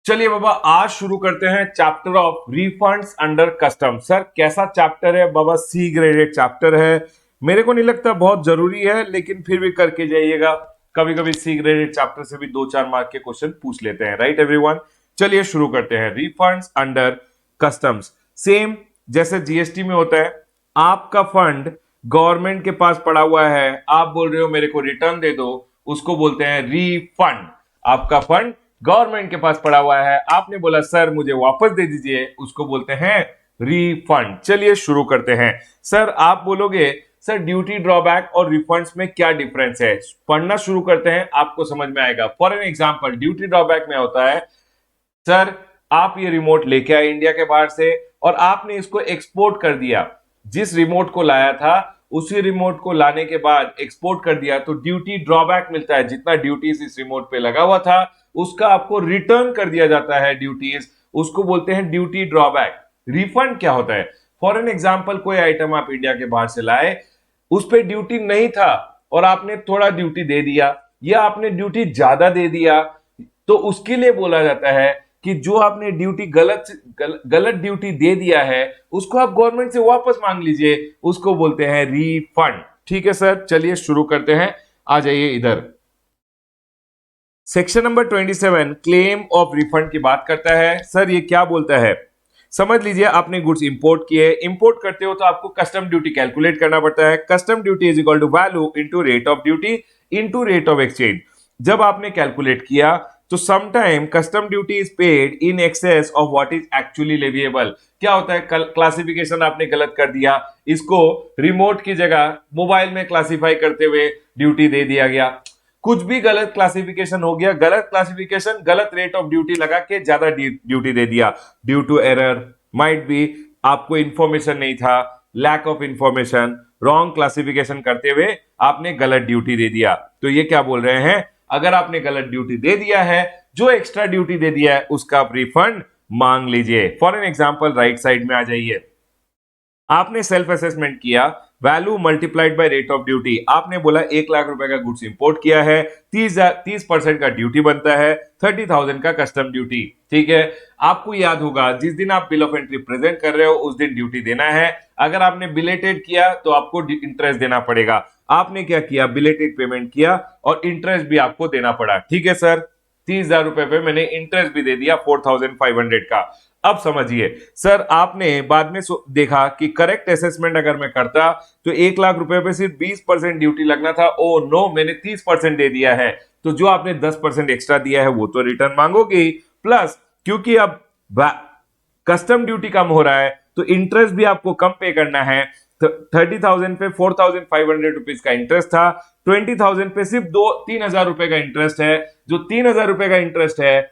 चलिए बाबा, आज शुरू करते हैं chapter of refunds under custom. Sir कैसा चैप्टर है बाबा? सी ग्रेडेड चैप्टर है। मेरे को नहीं लगता बहुत जरूरी है, लेकिन फिर भी करके जाइएगा। कभी कभी सी ग्रेडेड चैप्टर से भी 2-4 मार्क के क्वेश्चन पूछ लेते हैं, राइट एवरीवन। चलिए शुरू करते हैं। रिफंड्स अंडर कस्टम्स सेम जैसे जीएसटी में होता है। आपका फंड गवर्नमेंट के पास पड़ा हुआ है, आप बोल रहे हो मेरे को रिटर्न दे दो, उसको बोलते हैं रिफंड। आपका फंड गवर्नमेंट के पास पड़ा हुआ है, आपने बोला सर मुझे वापस दे दीजिए, उसको बोलते हैं रिफंड। चलिए शुरू करते हैं। सर आप बोलोगे सर ड्यूटी ड्रॉबैक और रिफंड्स में क्या डिफरेंस है? पढ़ना शुरू करते हैं, आपको समझ में आएगा। For an example, duty drawback में होता है सर आप ये रिमोट लेके आए इंडिया के बाहर से और आपने इसको एक्सपोर्ट कर दिया। जिस रिमोट को लाया था उसी रिमोट को लाने के बाद एक्सपोर्ट कर दिया, तो ड्यूटी ड्रॉबैक मिलता है। जितना ड्यूटीज इस रिमोट पे लगा हुआ था उसका आपको रिटर्न कर दिया जाता है ड्यूटीज, उसको बोलते हैं ड्यूटी ड्रॉबैक। रिफंड क्या होता है? फॉर एन एग्जाम्पल, कोई आइटम आप इंडिया के बाहर से लाए, उस पर ड्यूटी नहीं था और आपने थोड़ा ड्यूटी दे दिया या आपने ड्यूटी ज्यादा दे दिया, तो उसके लिए बोला जाता है कि जो आपने ड्यूटी गलत ड्यूटी दे दिया है उसको आप गवर्नमेंट से वापस मांग लीजिए, उसको बोलते हैं रिफंड। ठीक है सर, चलिए शुरू करते हैं। आ जाइए इधर। Section number 27 claim of refund की बात करता है। सर ये क्या बोलता है? समझ लीजिए आपने गुड्स इंपोर्ट किए, इंपोर्ट करते हो तो आपको कस्टम ड्यूटी कैलकुलेट करना पड़ता है। Custom duty is equal to value into rate of duty into rate of exchange. जब आपने कैलकुलेट किया तो sometime custom duty is paid in excess of what is actually leviable. क्या होता है? क्लासिफिकेशन आपने गलत कर दिया, इसको रिमोट की जगह मोबाइल में क्लासिफाई करते हुए ड्यूटी दे दिया गया। कुछ भी गलत क्लासिफिकेशन हो गया, गलत क्लासिफिकेशन, गलत रेट ऑफ ड्यूटी लगा के ज्यादा ड्यूटी दे दिया। Due to error, might be आपको इंफॉर्मेशन नहीं था, lack of information, wrong classification करते हुए आपने गलत ड्यूटी दे दिया। तो ये क्या बोल रहे हैं? अगर आपने गलत ड्यूटी दे दिया है, जो एक्स्ट्रा ड्यूटी दे दिया है उसका आप रिफंड मांग लीजिए। For an example, right side में आ जाइए। आपने सेल्फ असेसमेंट किया, value multiplied by rate of duty. आपने बोला 1,00,000 रुपए का गुड्स इंपोर्ट किया है, 30% का ड्यूटी बनता है, 30,000 का कस्टम ड्यूटी। ठीक है, आपको याद होगा जिस दिन आप बिल ऑफ एंट्री प्रेजेंट कर रहे हो उस दिन ड्यूटी देना है। अगर आपने बिलेटेड किया तो आपको इंटरेस्ट देना पड़ेगा। आपने क्या किया? बिलेटेड पेमेंट किया और इंटरेस्ट भी आपको देना पड़ा। ठीक है सर, 30,000 रुपए पे मैंने इंटरेस्ट भी दे दिया 4,500 का। अब समझिए सर, आपने बाद में देखा कि करेक्ट असेसमेंट अगर मैं करता तो 1,00,000 रुपए पे सिर्फ 20% ड्यूटी लगना था। ओ नो, मैंने 30% दे दिया है, तो जो आपने 10% एक्स्ट्रा दिया है वो तो रिटर्न मांगोगे, प्लस क्योंकि अब कस्टम ड्यूटी कम हो रहा है तो इंटरेस्ट भी आपको कम पे करना है। 30,000 पे 4,500 रुपीज का इंटरेस्ट था, 20,000 पे सिर्फ 3,000 रुपए का इंटरेस्ट है। जो 3,000 रुपए का इंटरेस्ट है,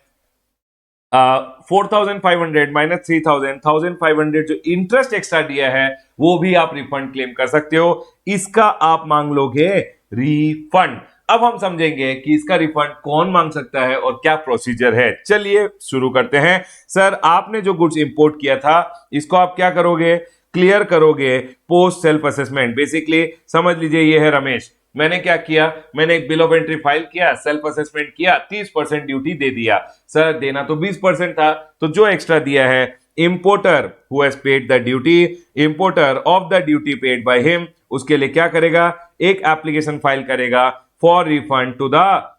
4,500 माइनस 3,000, 1,500 जो इंटरेस्ट एक्स्ट्रा दिया है वो भी आप रिफंड क्लेम कर सकते हो। इसका आप मांग लोगे रिफंड। अब हम समझेंगे कि इसका रिफंड कौन मांग सकता है और क्या प्रोसीजर है। चलिए शुरू करते हैं। सर आपने जो गुड्स इंपोर्ट किया था इसको आप क्या करोगे? क्लियर करोगे पोस्ट सेल्फ असेसमेंट। बेसिकली समझ लीजिए ये है रमेश। मैंने क्या किया? मैंने एक बिल ऑफ एंट्री फाइल किया, सेल्फ असेसमेंट किया, 30% ड्यूटी दे दिया। सर देना तो 20% था, तो जो एक्स्ट्रा दिया है, importer who has paid the duty, importer of the duty paid by him, उसके लिए क्या करेगा? एक एप्लीकेशन फाइल करेगा for refund to the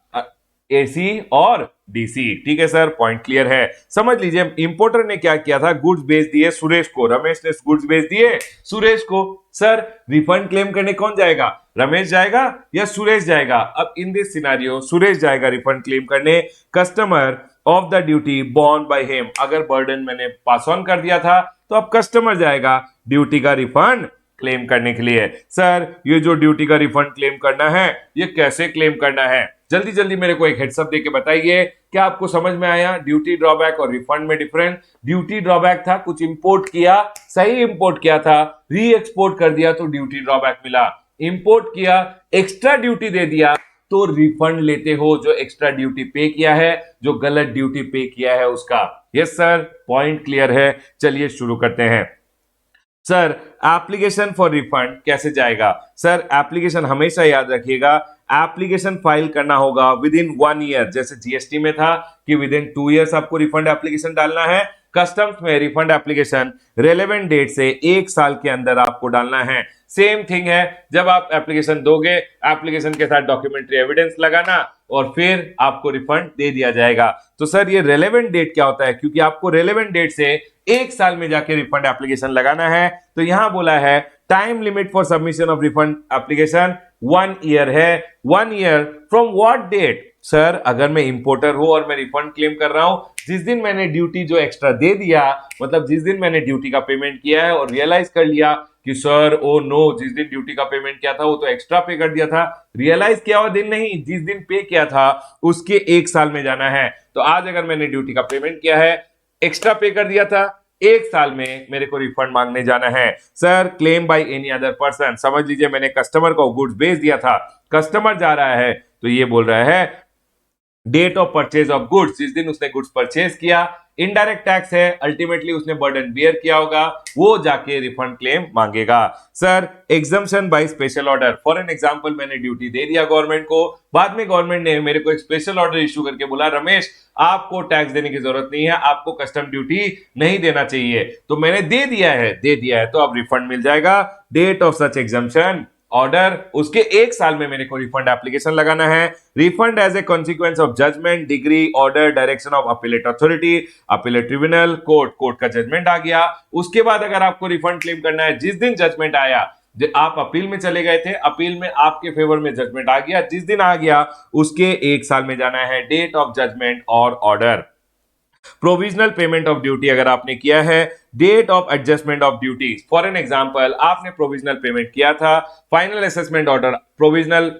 AC और डीसी। ठीक है सर, पॉइंट क्लियर है। समझ लीजिए इंपोर्टर ने क्या किया था? गुड्स बेच दिए सुरेश को, रमेश ने गुड्स बेच दिए सुरेश को। सर रिफंड क्लेम करने कौन जाएगा? रमेश जाएगा या सुरेश जाएगा? अब इन दिस सिनेरियो सुरेश जाएगा रिफंड क्लेम करने। Customer of the duty born by him, अगर बर्डन मैंने पास ऑन कर दिया था तो अब कस्टमर जाएगा ड्यूटी का रिफंड क्लेम करने के लिए। सर ये जो ड्यूटी का रिफंड क्लेम करना है ये कैसे क्लेम करना है? जल्दी जल्दी मेरे को एक हेड्सअप देके बताइए। क्या आपको समझ में आया ड्यूटी ड्रॉबैक और रिफंड में डिफरेंस? ड्यूटी ड्रॉबैक था कुछ इंपोर्ट किया, सही इंपोर्ट किया था, री एक्सपोर्ट कर दिया तो ड्यूटी ड्रॉबैक मिला। इंपोर्ट किया, एक्स्ट्रा ड्यूटी दे दिया तो रिफंड लेते हो जो एक्स्ट्रा ड्यूटी पे किया है, जो गलत ड्यूटी पे किया है उसका। यस सर, पॉइंट क्लियर है। चलिए शुरू करते हैं। सर एप्लीकेशन फॉर रिफंड कैसे जाएगा? सर एप्लीकेशन हमेशा याद रखिएगा, एप्लीकेशन फाइल करना होगा विद इन 1 ईयर, जैसे जीएसटी में था कि विद इन 2 ईयर्स आपको रिफंड एप्लीकेशन डालना है। कस्टम्स में रिफंड एप्लीकेशन रेलेवेंट डेट से 1 साल के अंदर आपको डालना है। सेम थिंग है, जब आप एप्लीकेशन दोगे, एप्लीकेशन के साथ डॉक्यूमेंट्री एविडेंस लगाना और फिर आपको रिफंड दे दिया जाएगा। तो सर ये रेलेवेंट डेट क्या होता है, क्योंकि आपको रेलेवेंट डेट से 1 साल में जाके रिफंड एप्लीकेशन लगाना है। तो यहां बोला है time limit for submission of refund application 1 year है। 1 year from what date? Sir अगर मैं इंपोर्टर हूं और मैं रिफंड क्लेम कर रहा हूं, जिस दिन मैंने ड्यूटी जो एक्स्ट्रा दे दिया, मतलब जिस दिन मैंने ड्यूटी का पेमेंट किया है और रियलाइज कर लिया कि सर ओ नो, जिस दिन ड्यूटी का पेमेंट किया था वो तो एक्स्ट्रा पे कर दिया था, रियलाइज किया हुआ दिन नहीं, जिस दिन पे किया था उसके 1 साल में जाना है। तो आज अगर मैंने ड्यूटी का पेमेंट किया है, एक्स्ट्रा पे कर दिया था, 1 साल में मेरे को रिफंड मांगने जाना है। Sir claim by any other person, समझ लीजिए मैंने कस्टमर को गुड्स भेज दिया था, कस्टमर जा रहा है तो ये बोल रहा है date of purchase of goods, जिस दिन उसने गुड्स परचेज किया। इनडायरेक्ट टैक्स है, अल्टीमेटली उसने बर्डन बियर किया होगा, वो जाके रिफंड क्लेम मांगेगा। Sir exemption by special order, for an example मैंने ड्यूटी दे दिया गवर्नमेंट को, बाद में गवर्नमेंट ने मेरे को एक स्पेशल ऑर्डर इशू करके बोला रमेश आपको टैक्स देने की जरूरत नहीं है, आपको कस्टम ड्यूटी नहीं देना चाहिए, तो मैंने दे दिया है तो अब रिफंड मिल जाएगा। Date of such exemption order, उसके 1 साल में मेरे को रिफंड एप्लीकेशन लगाना है। Refund as a consequence of judgment, decree, order, direction of appellate authority, appellate tribunal, court का जजमेंट आ गया। उसके बाद अगर आपको रिफंड क्लेम करना है, जिस दिन जजमेंट आया, आप अपील में चले गए थे, अपील में आपके फेवर में जजमेंट आ गया, जिस दिन आ गया उसके 1 साल में जाना है। डेट ऑफ जजमेंट और order. Provisional payment of duty अगर आपने किया है, date of adjustment of duties, for an example आपने प्रोविजनल पेमेंट किया था, final assessment order, provisional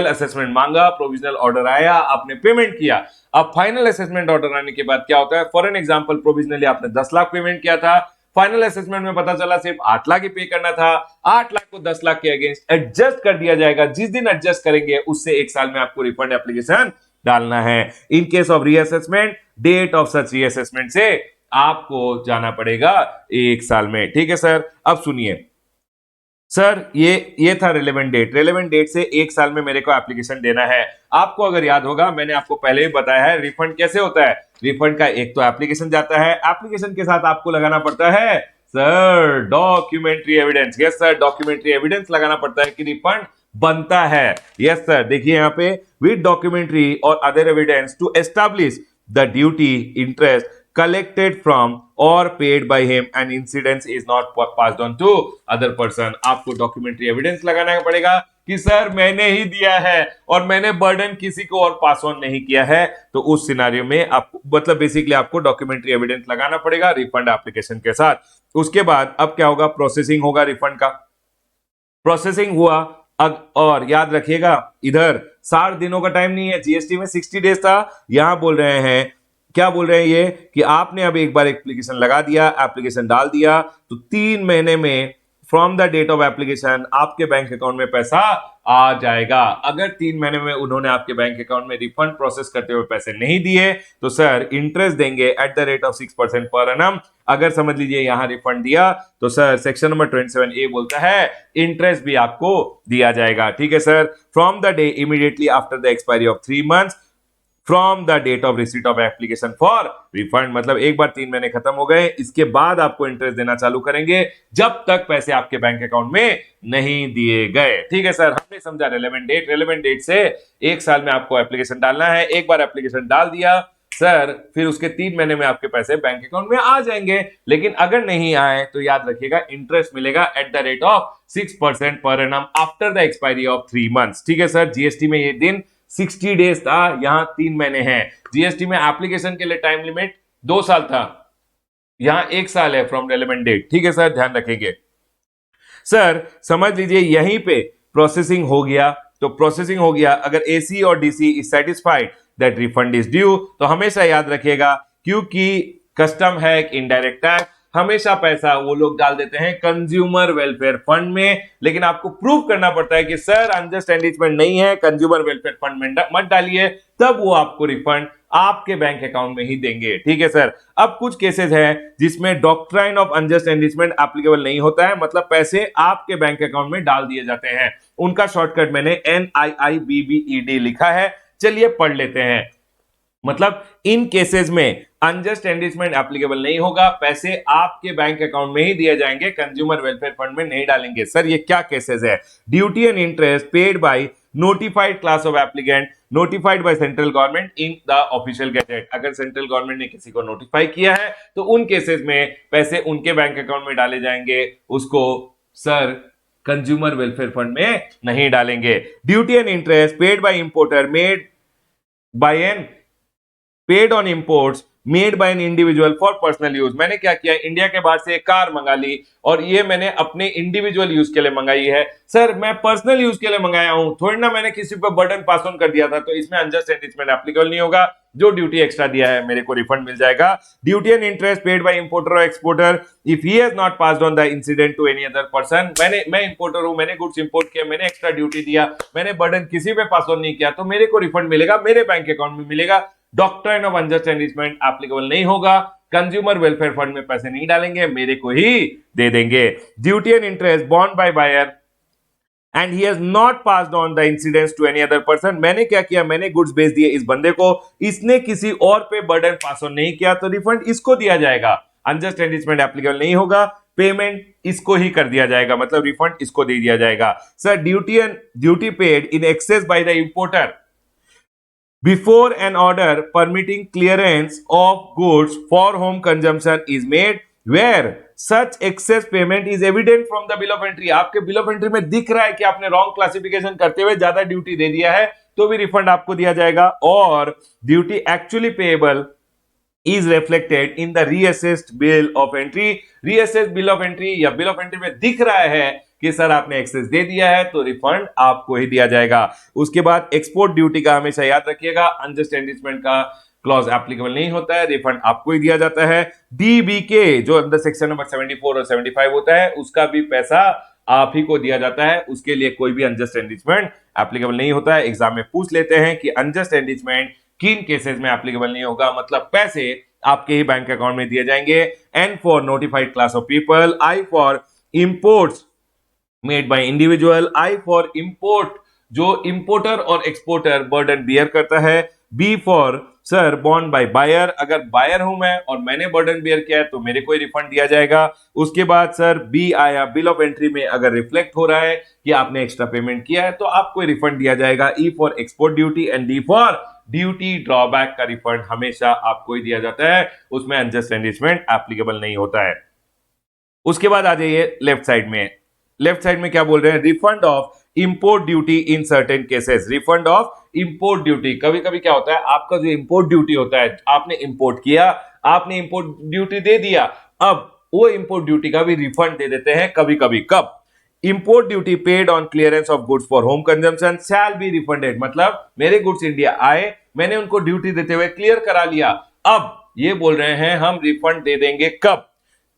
assessment मांगा, प्रोविजनल ऑर्डर आया, आपने पेमेंट किया। अब फाइनल असेसमेंट ऑर्डर आने के बाद क्या होता है, फॉर एन एग्जांपल प्रोविजनली आपने 10 लाख पेमेंट किया था, फाइनल असेसमेंट में पता चला सिर्फ 8 लाख ही पे करना था, 8 लाख को 10 लाख के अगेंस्ट एडजस्ट कर दिया जाएगा। जिस दिन एडजस्ट करेंगे उससे 1 साल में आपको रिफंड एप्लीकेशन डालना है। In case of reassessment, date of such reassessment से आपको जाना पड़ेगा 1 साल में। ठीक है सर, अब सुनिए सर, ये था रेलेवेंट डेट। रेलेवेंट डेट से 1 साल में मेरे को एप्लीकेशन देना है। आपको अगर याद होगा, मैंने आपको पहले ही बताया है रिफंड कैसे होता है। रिफंड का एक तो एप्लीकेशन जाता है, एप्लीकेशन के साथ आपको लगाना पड़ता है sir documentary evidence. Yes sir, documentary evidence लगाना पड़ता है कि रिफंड बनता है। यस सर, देखिए यहाँ पे विद डॉक्यूमेंट्री और other evidence to establish the duty interest collected from or paid by him and incidence is not passed on to other person। आपको डॉक्यूमेंट्री एविडेंस लगाना पड़ेगा कि सर मैंने ही दिया है और मैंने बर्डन किसी को और पास ऑन नहीं किया है। तो उस सिनारियो में आपको मतलब बेसिकली आपको डॉक्यूमेंट्री एविडेंस लगाना पड़ेगा रिफंड एप्लीकेशन के साथ। उसके बाद अब क्या होगा, प्रोसेसिंग होगा रिफंड का। प्रोसेसिंग हुआ और याद रखिएगा इधर 60 दिनों का टाइम नहीं है, जीएसटी में 60 डेज था, यहां बोल रहे हैं क्या बोल रहे हैं ये कि आपने अब एक बार एप्लीकेशन लगा दिया, एप्लीकेशन डाल दिया, तो 3 महीने में from the date of application आपके बैंक अकाउंट में पैसा आ जाएगा। अगर 3 महीने में उन्होंने आपके बैंक अकाउंट में रिफंड प्रोसेस करते हुए पैसे नहीं दिए तो सर इंटरेस्ट देंगे at the rate of 6% per annum. अगर समझ लीजिए यहां रिफंड दिया तो सर सेक्शन नंबर 27A बोलता है इंटरेस्ट भी आपको दिया जाएगा। ठीक है sir, from the day immediately after the expiry of 3 months from the date of receipt of application for refund, मतलब एक बार 3 महीने खत्म हो गए, इसके बाद आपको इंटरेस्ट देना चालू करेंगे जब तक पैसे आपके बैंक अकाउंट में नहीं दिए गए। ठीक है सर, हमने समझा रेलेवेंट डेट। रेलेवेंट डेट से 1 साल में आपको एप्लीकेशन डालना है। एक बार एप्लीकेशन डाल दिया सर, फिर उसके 3 महीने में आपके पैसे बैंक अकाउंट में आ जाएंगे। लेकिन अगर नहीं आए तो याद रखिएगा इंटरेस्ट मिलेगा at the rate of 6% per annum after the expiry of 3 months. ठीक है सर, जीएसटी में ये दिन 60 डेज था, यहां 3 महीने हैं। जीएसटी में एप्लीकेशन के लिए टाइम लिमिट 2 साल था, यहां 1 साल है फ्रॉम रेलेवेंट डेट। ठीक है सर, ध्यान रखेंगे। सर समझ लीजिए यहीं पे प्रोसेसिंग हो गया, तो प्रोसेसिंग हो गया, अगर एसी और DC is satisfied that refund is due, तो हमेशा याद रखिएगा क्योंकि कस्टम है एक इनडायरेक्ट टैक्स, हमेशा पैसा वो लोग डाल देते हैं कंज्यूमर वेलफेयर फंड में। लेकिन आपको प्रूव करना पड़ता है कि सर अनजस्ट एनरिचमेंट नहीं है, कंज्यूमर वेलफेयर फंड में मत डालिए, तब वो आपको रिफंड आपके बैंक अकाउंट में ही देंगे। ठीक है सर। अब कुछ केसेस है जिसमें doctrine of unjust enrichment applicable नहीं होता है, मतलब पैसे आपके बैंक अकाउंट में डाल दिए जाते हैं। उनका शॉर्टकट मैंने NIIBBED लिखा है, चलिए पढ़ लेते हैं। मतलब इन केसेस में अनजस्ट एनरिचमेंट एप्लीकेबल नहीं होगा, पैसे आपके बैंक अकाउंट में ही दिए जाएंगे, कंज्यूमर वेलफेयर फंड में नहीं डालेंगे। सर ये क्या केसेस है? Duty and interest paid bye notified class of applicant notified by central government in the official gazette. अगर सेंट्रल गवर्नमेंट ने किसी को नोटिफाई किया है तो उन केसेस में पैसे उनके बैंक अकाउंट में डाले जाएंगे, उसको सर कंज्यूमर वेलफेयर फंड में नहीं डालेंगे। Duty and interest paid by importer made by an paid on imports made by an individual for personal use. मैंने क्या किया, इंडिया के बाहर से एक कार मंगा ली और ये मैंने अपने इंडिविजुअल यूज के लिए मंगाई है। सर मैं पर्सनल यूज के लिए मंगाया हूं, थोड़ी ना मैंने किसी पर बर्डन पास ऑन कर दिया था, तो इसमें अनजस्ट एनरिचमेंट एप्लीकेबल नहीं होगा। जो ड्यूटी एक्स्ट्रा दिया है मेरे को रिफंड मिल जाएगा। Duty and interest paid by importer और exporter if he has not passed on the incident to any other person. मैं इंपोर्टर हूं, मैंने गुड्स इंपोर्ट किया, मैंने एक्स्ट्रा ड्यूटी दिया, मैंने बर्डन किसी पे पास ऑन नहीं किया, तो मेरे को रिफंड मिलेगा, मेरे बैंक अकाउंट में मिलेगा। Doctrine of unjust enrichment applicable नहीं होगा, कंज्यूमर वेलफेयर फंड में पैसे नहीं डालेंगे, मेरे को ही दे देंगे। Duty and interest bond by buyer and he has not passed on the incidents to any other person. मैंने क्या किया, मैंने गुड्स बेच दिए इस बंदे को, इसने किसी और पे बर्डन पास ऑन नहीं किया, तो रिफंड इसको दिया जाएगा। अनजस्ट एनरिचमेंट एप्लीकेबल नहीं होगा, पेमेंट इसको ही कर दिया जाएगा, मतलब रिफंड इसको दे दिया जाएगा। Sir duty paid in access by the importer before an order permitting clearance of goods for home consumption is made where such excess payment is evident from the bill of entry। आपके bill of entry में दिख रहा है कि आपने wrong classification करते हुए ज्यादा ड्यूटी दे दिया है, तो भी रिफंड आपको दिया जाएगा। और duty actually payable is reflected in the reassessed bill of entry। reassessed bill of entry या bill of entry में दिख रहा है कि सर आपने एक्सेस दे दिया है, तो रिफंड आपको ही दिया जाएगा। उसके बाद एक्सपोर्ट ड्यूटी का हमेशा याद रखिएगा, अनजस्ट एनरिचमेंट का क्लॉज एप्लीकेबल नहीं होता है, रिफंड आपको ही दिया जाता है। DBK जो अंदर सेक्शन नंबर 74 और 75 होता है, उसका भी पैसा आप ही को दिया जाता है, उसके लिए कोई भी अनजस्ट एनरिचमेंट एप्लीकेबल नहीं होता है। एग्जाम में पूछ लेते हैं कि अनजस्ट एनरिचमेंट किन केसेस में एप्लीकेबल नहीं होगा, मतलब पैसे आपके ही बैंक अकाउंट में दिए जाएंगे। N for notified class of people, I for imports made by individual, I for import जो इंपोर्टर और एक्सपोर्टर बर्डन बियर करता है, B for sir bond by buyer, अगर बायर हूं मैं और मैंने बर्डन बियर किया है तो मेरे को रिफंड दिया जाएगा। उसके बाद सर बी आया, बिल ऑफ एंट्री में अगर रिफ्लेक्ट हो रहा है कि आपने एक्स्ट्रा पेमेंट किया है तो आपको रिफंड दिया जाएगा। E for export duty and D for duty drawback का रिफंड हमेशा आपको ही दिया जाता है, उसमें अनजस्ट एनरिचमेंट एप्लीकेबल नहीं होता है। उसके बाद आ जाइए लेफ्ट साइड में। लेफ्ट साइड में क्या बोल रहे हैं, refund of import duty in certain cases. Refund of import duty, कभी कभी क्या होता है, आपका जो इंपोर्ट ड्यूटी होता है, आपने इंपोर्ट किया, आपने इंपोर्ट ड्यूटी दे दिया, अब वो इंपोर्ट ड्यूटी का भी रिफंड दे देते हैं कभी कभी। कब? Import duty paid on clearance of goods for home consumption shall be refunded. मतलब मेरे गुड्स इंडिया आए, मैंने उनको ड्यूटी देते हुए क्लियर करा लिया, अब ये बोल रहे हैं हम रिफंड दे देंगे। कब?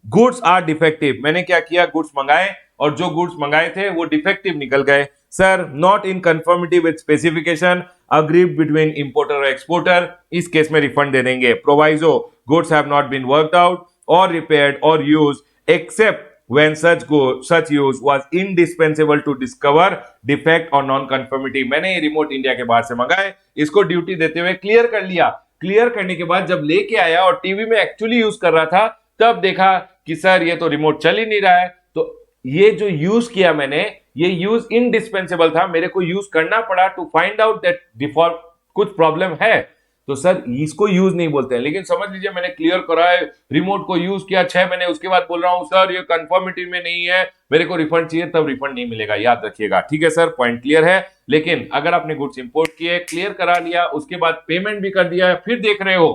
गुड्स आर डिफेक्टिव, मैंने क्या किया, गुड्स मंगाए और जो गुड्स मंगाए थे वो डिफेक्टिव निकल गए। Sir not in conformity with specification agreed between importer और एक्सपोर्टर, इस केस में रिफंड दे देंगे। Proviso goods have not been worked out और रिपेयर्ड और used except when such use was indispensable to discover defect or non-conformity। मैंने ये remote India के बाहर से मंगाए, इसको ड्यूटी देते हुए क्लियर कर लिया, क्लियर करने के बाद जब लेके आया और टीवी में एक्चुअली यूज कर रहा था, तब देखा कि सर ये तो रिमोट चल ही नहीं रहा है। तो ये जो यूज किया मैंने, ये यूज इनडिस्पेंसेबल था, मेरे को यूज करना पड़ा to find out that default कुछ प्रॉब्लम है, तो सर इसको यूज नहीं बोलते हैं। लेकिन समझ लीजिए मैंने क्लियर करा है, रिमोट को यूज किया 6 महीने, उसके बाद बोल रहा हूं सर ये कंफर्मिटी में नहीं है, मेरे को रिफंड चाहिए, तब रिफंड नहीं मिलेगा, याद रखिएगा। ठीक है सर, पॉइंट क्लियर है। लेकिन अगर आपने गुड्स इंपोर्ट किए, क्लियर करा लिया, उसके बाद पेमेंट भी कर दिया है, फिर देख रहे हो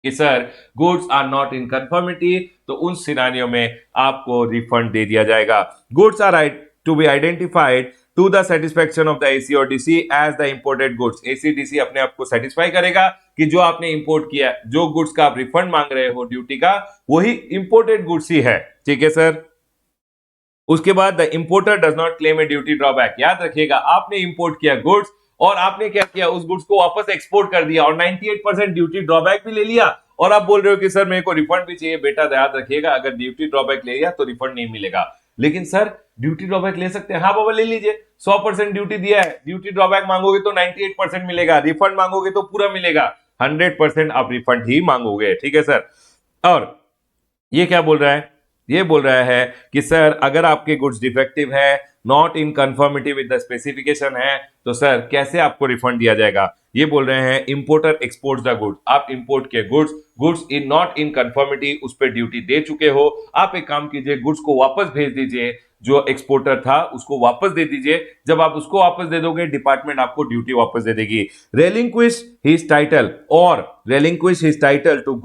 कि sir goods are not in conformity, तो उन सिनारियो में आपको रिफंड दे दिया जाएगा। Goods are to be identified to the satisfaction of the AC or DC as the imported goods। AC DC अपने आप को सेटिस्फाई करेगा कि जो आपने इंपोर्ट किया, जो गुड्स का आप रिफंड मांग रहे हो ड्यूटी का, वही इंपोर्टेड गुड्स ही है। ठीक है सर। उसके बाद the importer does not claim a duty drawback. याद रखिएगा, आपने इंपोर्ट किया गुड्स और आपने क्या किया, उस गुड्स को वापस एक्सपोर्ट कर दिया और 98% ड्यूटी ड्रॉबैक भी ले लिया, और आप बोल रहे हो कि सर मेरे को रिफंड भी चाहिए। बेटा याद रखिएगा, अगर ड्यूटी ड्रॉबैक ले लिया तो रिफंड नहीं मिलेगा। लेकिन सर ड्यूटी ड्रॉबैक ले सकते हैं, हाँ बाबा ले लीजिए, 100% ड्यूटी दिया है, ड्यूटी ड्रॉबैक मांगोगे तो 98% मिलेगा, रिफंड मांगोगे तो पूरा मिलेगा, 100% आप रिफंड ही मांगोगे, ठीक है सर। और ये क्या बोल रहा है, ये बोल रहा है कि सर अगर आपके गुड्स डिफेक्टिव है, not in conformity with the specification है, तो सर कैसे आपको रिफंड दिया जाएगा। ये बोल रहे हैं इंपोर्टर एक्सपोर्ट्स द गुड्स, आप इंपोर्ट के goods in not in conformity, उस पर ड्यूटी दे चुके हो, आप एक काम कीजिए, गुड्स को वापस भेज दीजिए, जो एक्सपोर्टर था उसको वापस दे दीजिए। जब आप उसको वापस दे दोगे, डिपार्टमेंट आपको ड्यूटी वापस दे देगी। रेलिंक्विश हिज टाइटल, और relinquish his title to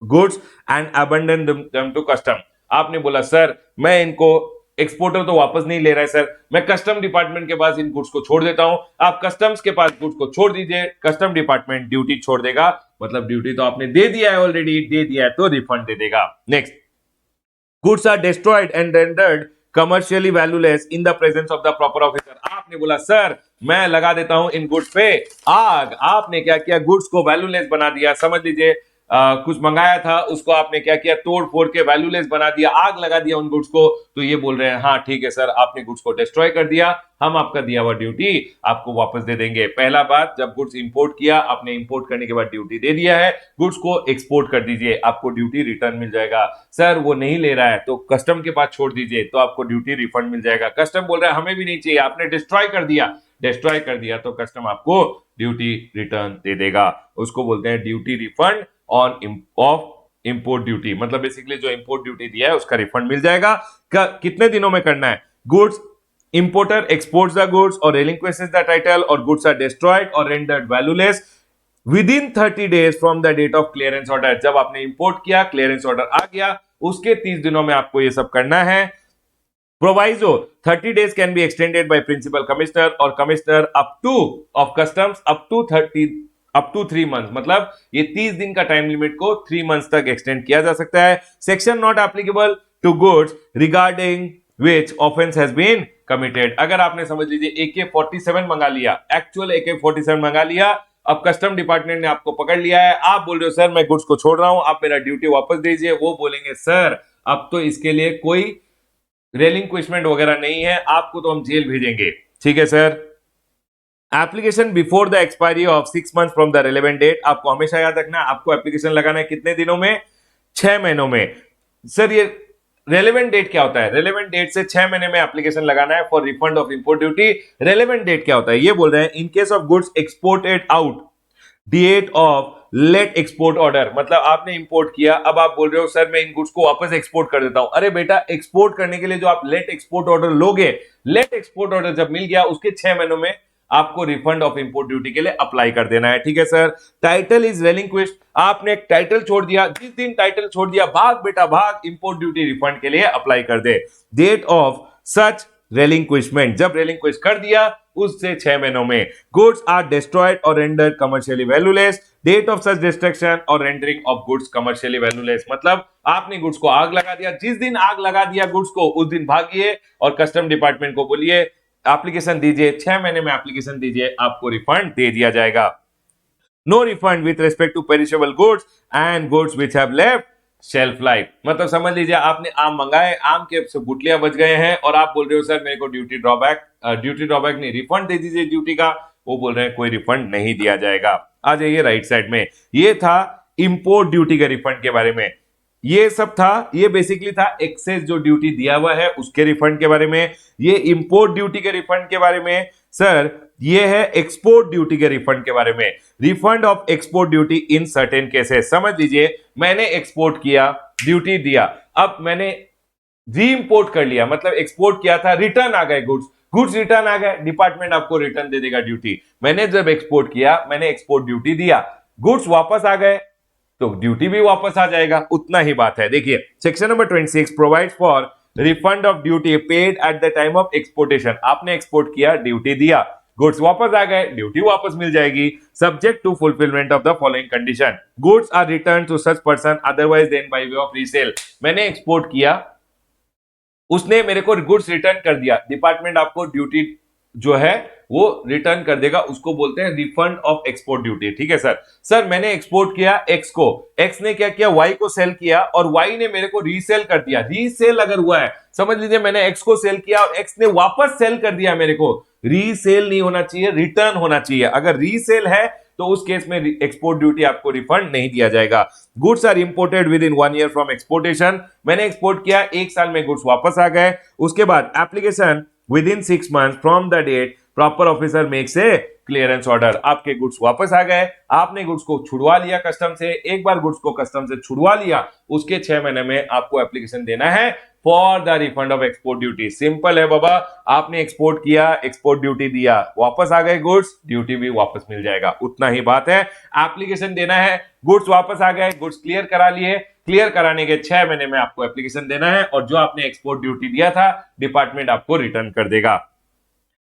goods and abandon them to custom. आपने बोला सर मैं इनको, एक्सपोर्टर तो वापस नहीं ले रहा है सर, मैं कस्टम डिपार्टमेंट के पास इन गुड्स को छोड़ देता हूं, आप कस्टम्स के पास गुड्स को छोड़ दीजिए, कस्टम डिपार्टमेंट ड्यूटी छोड़ देगा, मतलब ड्यूटी तो आपने दे दिया है ऑलरेडी, दे दिया है तो रिफंड दे देगा। Next, goods are destroyed and rendered commercially valueless in the presence of the proper officer. आपने बोला सर मैं लगा देता हूं इन गुड्स पे आग, आपने क्या किया, गुड्स को वैल्यूलेस बना दिया। समझ लीजिए कुछ मंगाया था, उसको आपने क्या किया, तोड़ फोड़ के वैल्यूलेस बना दिया, आग लगा दिया उन गुड्स को। तो ये बोल रहे हैं हाँ ठीक है सर, आपने गुड्स को डिस्ट्रॉय कर दिया, हम आपका दिया हुआ ड्यूटी आपको वापस दे देंगे। पहला बात, जब गुड्स इंपोर्ट किया, आपने इंपोर्ट करने के बाद ड्यूटी दे दिया है, गुड्स को एक्सपोर्ट कर दीजिए, आपको ड्यूटी रिटर्न मिल जाएगा। सर वो नहीं ले रहा है तो कस्टम के पास छोड़ दीजिए, तो आपको ड्यूटी रिफंड मिल जाएगा। कस्टम बोल रहा है हमें भी नहीं चाहिए, आपने डिस्ट्रॉय कर दिया, डिस्ट्रॉय कर दिया तो कस्टम आपको ड्यूटी रिटर्न दे देगा। उसको बोलते हैं duty refund on off import duty, मतलब बेसिकली जो इंपोर्ट ड्यूटी दिया है उसका रिफंड मिल जाएगा। कितने दिनों में करना है, goods importer exports the goods और relinquishes द टाइटल और गुड्स आर डिस्ट्रॉयड और rendered valueless within 30 days from the date of clearance order. जब आपने इंपोर्ट किया, क्लियरेंस ऑर्डर आ गया, उसके 30 दिनों में आपको ये सब करना है। Proviso 30 days can be extended by principal commissioner or commissioner up to of customs up to 3 months, मतलब ये 30 दिन का टाइम लिमिट को 3 मंथ्स तक एक्सटेंड किया जा सकता है। Section not applicable to goods regarding which offence has been committed. अगर आपने समझ लीजिए AK-47 मंगा लिया, एक्चुअल AK-47 मंगा लिया, अब कस्टम डिपार्टमेंट ने आपको पकड़ लिया है, आप बोल रहे हो सर मैं गुड्स को छोड़ रहा हूं, आप मेरा ड्यूटी वापस दीजिए, वो बोलेंगे सर अब तो इसके लिए कोई रेलिंक्विशमेंट वगैरह नहीं है, आपको तो हम जेल भेजेंगे, ठीक है sir. Application before the expiry of 6 months from the relevant date, आपको हमेशा याद रखना आपको एप्लीकेशन लगाना है कितने दिनों में, 6 महीनों में। सर ये रेलेवेंट डेट क्या होता है, रेलेवेंट डेट से 6 महीने में एप्लीकेशन लगाना है for refund of import duty. Relevant date क्या होता है, ये बोल रहे हैं in case of goods exported out date of let export order, मतलब आपने इंपोर्ट किया, अब आप बोल रहे हो सर मैं इन गुड्स को वापस एक्सपोर्ट कर देता हूं। अरे बेटा एक्सपोर्ट करने के लिए जो आप लेट एक्सपोर्ट ऑर्डर लोगे, लेट एक्सपोर्ट ऑर्डर जब मिल गया उसके 6 महीनों में आपको रिफंड ऑफ इंपोर्ट ड्यूटी के लिए अप्लाई कर देना है, ठीक है सर। टाइटल इज रेलिंक्विश्ड, आपने एक टाइटल छोड़ दिया, जिस दिन टाइटल छोड़ दिया भाग बेटा भाग, इंपोर्ट ड्यूटी रिफंड के लिए अप्लाई कर दे। डेट ऑफ सच रेलिंक्विशमेंट, जब रेलिंक्विश कर दिया उससे 6 महीनों में। गुड्स आर डिस्ट्रॉयड और rendered commercially valueless, date of such destruction और rendering of goods commercially valueless, मतलब आपने गुड्स को आग लगा दिया, जिस दिन आग लगा दिया गुड्स को उस दिन भागिए और कस्टम डिपार्टमेंट को बोलिए एप्लीकेशन दीजिए, 6 महीने में एप्लीकेशन दीजिए, आपको रिफंड दे दिया जाएगा। No refund with respect to perishable goods and goods which have left shelf life, मतलब समझ लीजिए आपने आम मंगाए, आम के गुठलियां बच गए हैं और आप बोल रहे हो सर मेरे को ड्यूटी ड्रॉबैक नहीं, रिफंड दे दीजिए ड्यूटी का, वो बोल रहे हैं कोई रिफंड नहीं दिया जाएगा। आ जाइए राइट साइड में, ये था इंपोर्ट ड्यूटी के रिफंड के बारे में, ये सब था, ये बेसिकली था एक्सेस जो ड्यूटी दिया हुआ है उसके रिफंड के बारे में। ये इंपोर्ट ड्यूटी के रिफंड के बारे में सर, ये है एक्सपोर्ट ड्यूटी के रिफंड के बारे में, refund of export duty in certain cases. समझ लीजिए मैंने एक्सपोर्ट किया, ड्यूटी दिया, अब मैंने री इंपोर्ट कर लिया, मतलब एक्सपोर्ट किया था, रिटर्न आ गए गुड्स रिटर्न आ गए, डिपार्टमेंट आपको रिटर्न दे देगा ड्यूटी। मैंने जब एक्सपोर्ट किया, मैंने एक्सपोर्ट ड्यूटी दिया, गुड्स वापस आ गए तो ड्यूटी भी वापस आ जाएगा, उतना ही बात है। देखिए section number 26 provides for refund of duty paid at the time of exportation. आपने एक्सपोर्ट किया, ड्यूटी दिया, गुड्स वापस आ गए, ड्यूटी वापस मिल जाएगी, subject to fulfilment of the following condition. Goods are return to such person otherwise than by way of resale. मैंने एक्सपोर्ट किया, उसने मेरे को गुड्स रिटर्न कर दिया, डिपार्टमेंट आपको ड्यूटी जो है वो रिटर्न कर देगा, उसको बोलते हैं रिफंड ऑफ एक्सपोर्ट ड्यूटी। ठीक है सर मैंने एक्सपोर्ट किया एक्स को, एक्स ने क्या किया, वाई को सेल किया और वाई ने मेरे को रीसेल कर दिया। रीसेल अगर हुआ है, समझ लीजिए मैंने एक्स को सेल किया और एक्स ने वापस सेल कर दिया मेरे को, रीसेल नहीं होना चाहिए, रिटर्न होना चाहिए। अगर रीसेल है तो उस केस में एक्सपोर्ट ड्यूटी आपको रिफंड नहीं दिया जाएगा। Goods are imported within 1 year from exportation, मैंने एक्सपोर्ट किया, 1 साल में गुड्स वापस आ गए। उसके बाद application within 6 months from the date proper officer makes a clearance order, आपके गुड्स वापस आ गए, आपने गुड्स को छुड़वा लिया कस्टम से। एक बार गुड्स को कस्टम से छुड़वा लिया, उसके 6 महीने में आपको एप्लीकेशन देना है for the refund of export duty. Simple है बाबा, आपने एक्सपोर्ट किया, एक्सपोर्ट ड्यूटी दिया, वापस आ गए गुड्स, ड्यूटी भी वापस मिल जाएगा, उतना ही बात है। एप्लीकेशन देना है, गुड्स वापस आ गए, गुड्स क्लियर करा लिए, क्लियर कराने के 6 महीने में आपको एप्लीकेशन देना है और जो आपने एक्सपोर्ट ड्यूटी दिया था डिपार्टमेंट आपको रिटर्न कर देगा।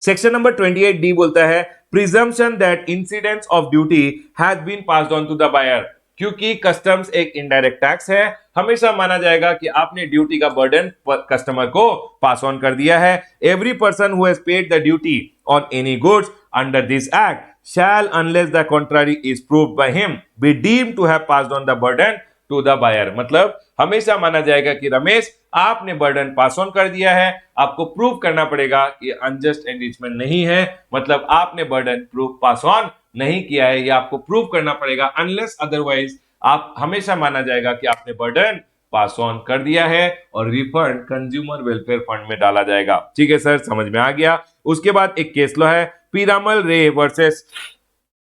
सेक्शन नंबर 28D बोलता है presumption that incidence of duty has been passed on to the buyer. क्योंकि कस्टम्स एक इनडायरेक्ट टैक्स है, हमेशा माना जाएगा कि आपने ड्यूटी का बर्डन कस्टमर को पास ऑन कर दिया है। Every person who has paid the duty on any goods under this act shall unless the contrary is proved by him be deemed to have passed on the burden to the buyer. मतलब हमेशा माना जाएगा कि रमेश आपने burden pass on कर दिया है, आपको प्रूव करना पड़ेगा ये अनजस्ट एनरिचमेंट नहीं है, मतलब आपने बर्डन प्रूफ पास ऑन नहीं किया है, ये आपको प्रूव करना पड़ेगा, अनलेस अदरवाइज आप हमेशा माना जाएगा कि आपने बर्डन पास ऑन कर दिया है और रिफंड कंज्यूमर वेलफेयर फंड में डाला जाएगा। ठीक है सर, समझ में आ गया। उसके बाद एक केस लॉ है पीरामल रे वर्सेस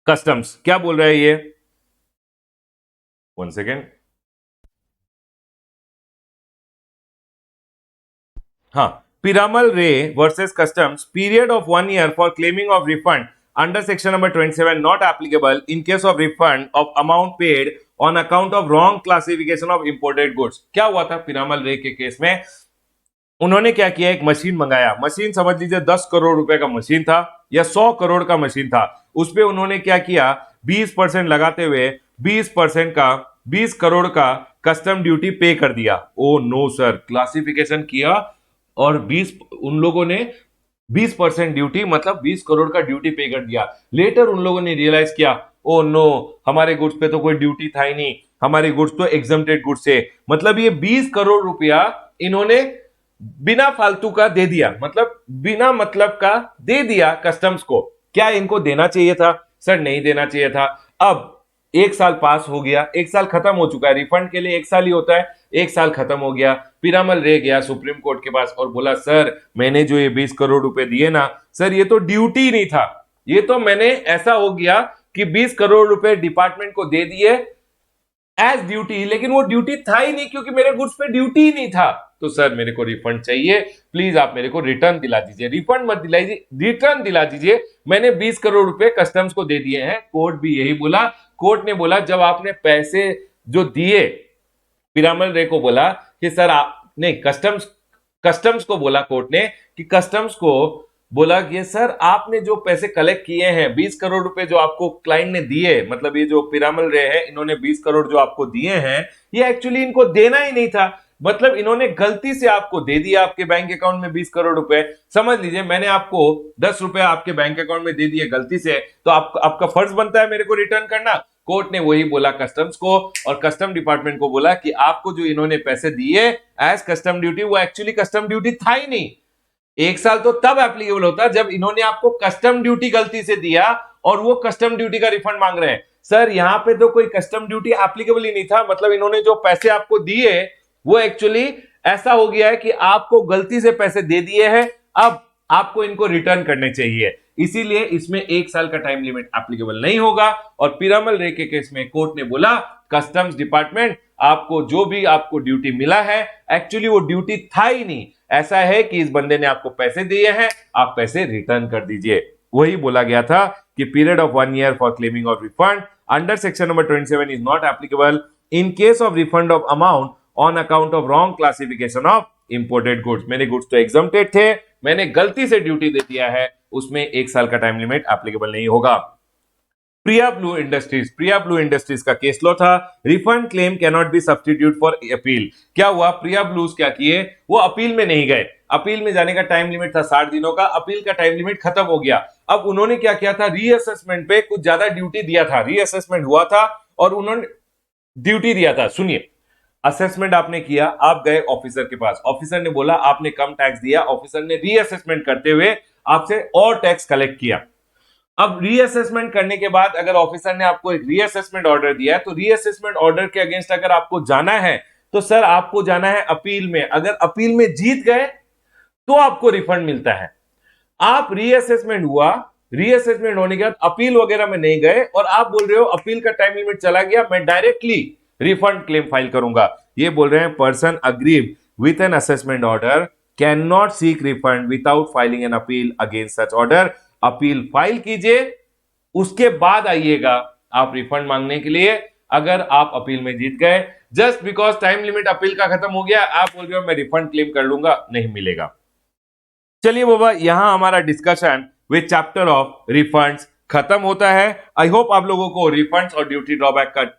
कस्टम्स। क्या बोल रहा है ये, 1 सेकेंड, हाँ, पिरामल रे versus customs, period of 1 year for claiming of refund under section number 27 not applicable in case of refund of amount paid on account of wrong classification of imported goods. क्या हुआ था पिरामल रे के केस में, उन्होंने क्या किया, एक मशीन मंगाया, मशीन समझ लीजिए 10 करोड़ रुपए का मशीन था या 100 करोड़ का मशीन था, उस पे उन्होंने क्या किया, 20% लगाते हुए 20% का 20 करोड़ का कस्टम ड्यूटी पे कर दिया। ओ नो सर, क्लासिफिकेशन किया और 20 उन लोगों ने 20% ड्यूटी मतलब 20 करोड़ का ड्यूटी पे कर दिया। लेटर उन लोगों ने रियलाइज किया, ओ नो, हमारे गुड्स पे तो कोई ड्यूटी था ही नहीं, हमारे गुड्स तो एग्जम्प्टेड गुड्स से, मतलब ये 20 करोड़ रुपया इन्होंने बिना फालतू का दे दिया, मतलब बिना मतलब का दे दिया कस्टम्स को। क्या इनको देना चाहिए था? सर नहीं देना चाहिए था। अब 1 साल पास हो गया, 1 साल खत्म हो चुका है, रिफंड के लिए 1 साल ही होता है, 1 साल खत्म हो गया। पिरामल रे गया सुप्रीम कोर्ट के पास और बोला सर मैंने जो ये 20 करोड़ रुपए दिए ना सर, ये तो ड्यूटी नहीं था, ये तो मैंने ऐसा हो गया कि 20 करोड़ रुपए डिपार्टमेंट को दे दिए एज ड्यूटी, लेकिन वो ड्यूटी था ही नहीं क्योंकि मेरे गुड्स पे ड्यूटी ही नहीं था। तो सर मेरे को रिफंड चाहिए, प्लीज आप मेरे को रिटर्न दिला दीजिए। रिफंड मत दिलाइए, रिटर्न दिला दीजिए, मैंने 20 करोड़ रुपए कस्टम्स को दे दिए हैं। कोर्ट भी यही बोला, कोर्ट ने बोला जब आपने पैसे जो दिए, पिरामल रे को बोला कि सर आप नहीं, कस्टम्स को बोला कोर्ट ने कि कस्टम्स को बोला कि सर आपने जो पैसे कलेक्ट किए हैं, 20 करोड़ रुपए जो आपको क्लाइंट ने दिए, मतलब ये जो पिरामल रे है इन्होंने 20 करोड़ जो आपको दिए हैं, ये एक्चुअली इनको देना ही नहीं था, मतलब इन्होंने गलती से आपको दे दिया आपके बैंक अकाउंट में 20 करोड़ रुपए। समझ लीजिए मैंने आपको 10 रुपए आपके बैंक अकाउंट में दे दिए गलती से, तो आपका फर्ज बनता है मेरे को रिटर्न करना। कोर्ट ने वही बोला कस्टम्स को, और कस्टम डिपार्टमेंट को बोला कि आपको जो इन्होंने पैसे दिए एज कस्टम ड्यूटी, वो एक्चुअली कस्टम ड्यूटी था ही नहीं। 1 साल तो तब एप्लीकेबल होता जब इन्होंने आपको कस्टम ड्यूटी गलती से दिया और वो कस्टम ड्यूटी का रिफंड मांग रहे हैं। सर यहां पे तो कोई कस्टम ड्यूटी एप्लीकेबल ही नहीं था, मतलब इन्होंने जो पैसे आपको दिए वो एक्चुअली ऐसा हो गया है कि आपको गलती से पैसे दे दिए हैं, अब आपको इनको रिटर्न करने चाहिए, इसीलिए इसमें 1 साल का टाइम लिमिट एप्लीकेबल नहीं होगा। और पिरामल रे के केस में कोर्ट ने बोला कस्टम्स डिपार्टमेंट आपको जो भी आपको ड्यूटी मिला है एक्चुअली वो ड्यूटी था ही नहीं, ऐसा है कि इस बंदे ने आपको पैसे दिए हैं, आप पैसे रिटर्न कर दीजिए। वही बोला गया था कि period of 1 year for claiming of refund under section number 27 is not applicable in case of refund of amount on account of wrong classification of imported goods. मेरे गुड्स तो एग्जम्प्टेड थे, मैंने गलती से ड्यूटी दे दिया है, उसमें 1 साल का टाइम लिमिट एप्लीकेबल नहीं होगा। प्रिया ब्लू इंडस्ट्रीज का केस लो था, refund claim can not be substitute for appeal. क्या हुआ, प्रिया ब्लूज क्या किए, वो अपील में नहीं गए, अपील में जाने का टाइम लिमिट था 60 दिनों का, अपील का टाइम लिमिट खत्म हो गया। अब उन्होंने क्या किया था, रीअसेसमेंट पे कुछ ज्यादा ड्यूटी दिया था, रीअसेसमेंट हुआ था और उन्होंने ड्यूटी दिया था। सुनिए, असेसमेंट आपने किया, आप गए ऑफिसर के पास, ऑफिसर ने बोला आपने कम टैक्स दिया, ऑफिसर ने रीअसेसमेंट करते हुए आपसे और टैक्स कलेक्ट किया। अब रीअसेसमेंट करने के बाद अगर ऑफिसर ने आपको एक रीअसेसमेंट ऑर्डर दिया है, तो रीअसेसमेंट ऑर्डर के अगेंस्ट अगर आपको जाना है तो सर आपको जाना है अपील में। अगर अपील में जीत गए तो आपको रिफंड मिलता है। आप रीअसेसमेंट हुआ, रीअसेसमेंट होने के बाद अपील वगैरह में नहीं गए और आप बोल रहे हो अपील का टाइम लिमिट चला गया, मैं डायरेक्टली रिफंड क्लेम फाइल करूंगा। ये बोल रहे हैं person aggrieved with an assessment order can not seek refund without filing an appeal against such order. Appeal file कीजिए, उसके बाद आइएगा आप रिफंड मांगने के लिए। अगर आप अपील में जीत गए, just because time limit appeal का खत्म हो गया, आप बोल रहे हो मैं रिफंड क्लेम कर लूंगा, नहीं मिलेगा। चलिए बाबा, यहां हमारा discussion with chapter of refunds खत्म होता है। आई होप आप लोगों को रिफंड्स और ड्यूटी ड्रॉबैक का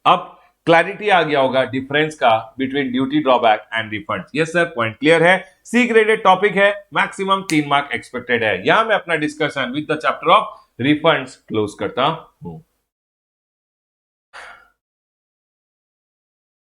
अब क्लैरिटी आ गया होगा, डिफरेंस का between duty drawback and refunds. Yes sir, point clear है। सी ग्रेडेड टॉपिक है, मैक्सिमम 3 मार्क एक्सपेक्टेड है। यहां मैं अपना discussion with the chapter of refunds close करता हूं।